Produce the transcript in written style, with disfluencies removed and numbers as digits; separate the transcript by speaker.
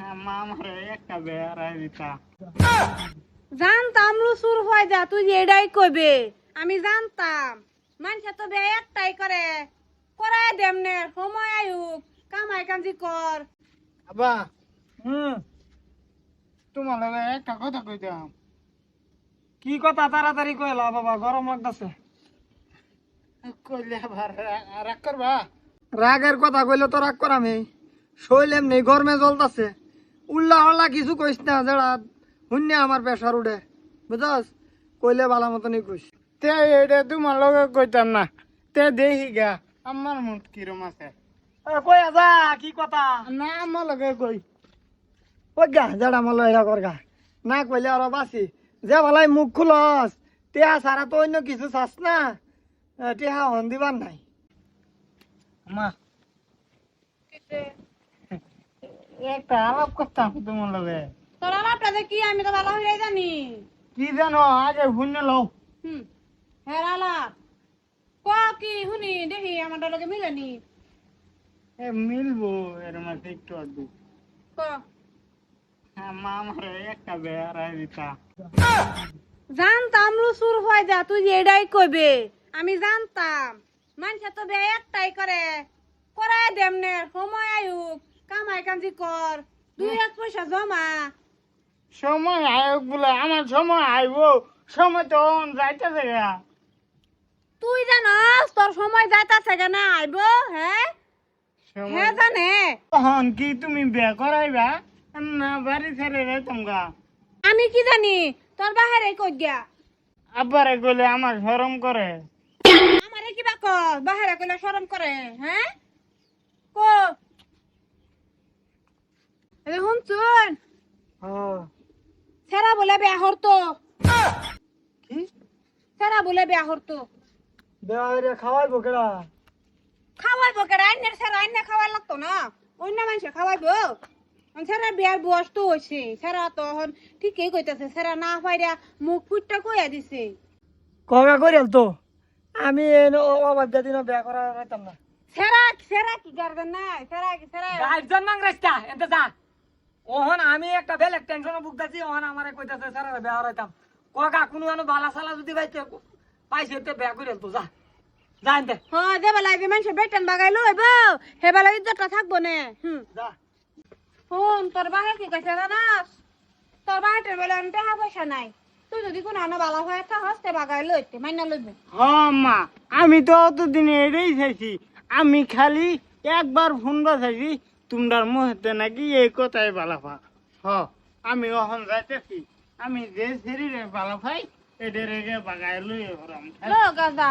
Speaker 1: আমারে একটা বেড়াই দিতা।
Speaker 2: জানতাম লুচুর হয় যা তুই যে এটাই কইবে। আমি জানতাম মানুষে তো বে একটাই করে করাই দেমনে সময় আয়ুক কামাই কাঞ্জি কর।
Speaker 1: আবা তোমার লগে একটা কথা কইতাম।
Speaker 3: কি কথা তাড়াতাড়ি কইলা বাবা, গরম লাগতেছে।
Speaker 1: কইলে আবার রাগ করবা?
Speaker 3: রাগের কথা কইলে তো রাগ করামি। শৈল এমনি গরমে জ্বলতাছে। উল্লা হল্লা কিছু কইস না, যেটা শুনে আমার প্রেশার উঠে, বুঝস? কইলে ভালো মতনই কইস।
Speaker 1: তে এটা তোমার লগে কইতাম না, তে দেখি গা আমার মুড কিরম আছে।
Speaker 3: কই আজা কি কথা?
Speaker 1: না আমার লগে কই।
Speaker 3: ওই গা যেটা মলো এরা করগা, না কইলে আরো বাসি। যে ভালাই মুখ খুলস, টেহা সারা তো অন্য কিছু চাস না, টেহা হন দিবার নাই।
Speaker 1: মা একটা আলাপ করতাম তোমার লগে।
Speaker 2: তোর আলাপটা যে কি আমি তো ভালো হয়ে জানি।
Speaker 1: কি জানো আগে শুনে লও।
Speaker 2: হ্যাঁ আলাপ ক কি শুনি দেখি আমার লগে মিলেনি।
Speaker 1: এ মিলবো এর মাঝে একটু আধটু।
Speaker 2: ক
Speaker 1: আমারে একটা বেড়াই দিতা।
Speaker 2: জানতাম লুচুর হয় যা তুই যে এটাই কইবে। আমি জানতাম মানুষে তো বে একটাই করে করাই দেমনে সময় আয়ুক কামাই কাঞ্জি কর দুই এক পয়সা জমা।
Speaker 1: সময় আয়োগ বলে আমার সময় আইব, সময় তো যাইতেছে গা।
Speaker 2: তুই জানস তোর সময় যাইতাছে কেনা আইব? হ্যাঁ হ্যাঁ জানে।
Speaker 1: তখন কি তুমি বিয়ে করাইবা না বাড়ি ছেড়ে যাইতাম গা?
Speaker 2: আমি কি জানি তোর বাহিরে কই গিয়া
Speaker 1: আব্বারে গেলে আমার শরম করে।
Speaker 2: আমারে কিবা ক বাহিরে কইলে শরম করে। হ্যাঁ ক এ শুনছুন সেরা বলে বিয়া হরতো।
Speaker 3: কি
Speaker 2: সেরা বলে বিয়া হরতো
Speaker 3: বেড়ে খাওয়াইবো কেডা?
Speaker 2: খাওয়াইবো কেডা? আইনের সেরা আইনে খাওয়াই লাগতো না, অন্য মানুষে খাওয়াইবো। সেরা বিয়ার বয়স তো হয়েছে, সেরা তখন ঠিকই কইতাছে। সেরা না পাইরা মুখ ফুটটা কইয়া দিছে।
Speaker 3: কগা করিল তো আমি অভাব দিন বিয়া করা রাইতাম না।
Speaker 2: সেরা সেরা কি গার্জেন নাই? সেরা কি সেরা
Speaker 3: গার্জেন নাং রাস্তা এতে যা। ওহন আমি একটা বেলেগ টেনশনে ভুগতাছি, ওহন আমারে কইতাছে স্যার বিয়া করাইতাম। কগা কোনো আনো বালা সালা যদি পাইছে তে বিয়া করিল তো যা যা এনতে
Speaker 2: হ্যাঁ যে বেলা যে মানুষের বেতন বাগাই লইব হে বেলা ইজ্জতটা থাকবো না।
Speaker 3: যা।
Speaker 2: শুন তোর বাহে কি কইছে জানাস? তোর বাহের বেলা টাকা পয়সা নাই, তুই যদি কোনো আনো বালা হয়ে থাকস তে বাগাই লইতে মাইনা লইবে।
Speaker 1: হ্যাঁ মা, আমি তো অতদিন এটাই চাইছি। আমি খালি একবার ফোন বাজাইছি তোমরার মুহূর্তে নাকি এই কথাই বালাফা। হ আমি ওখান যাইতেছি, আমি যে শরীরে বালাফাই এদের বাগায় লই
Speaker 2: লো গাজা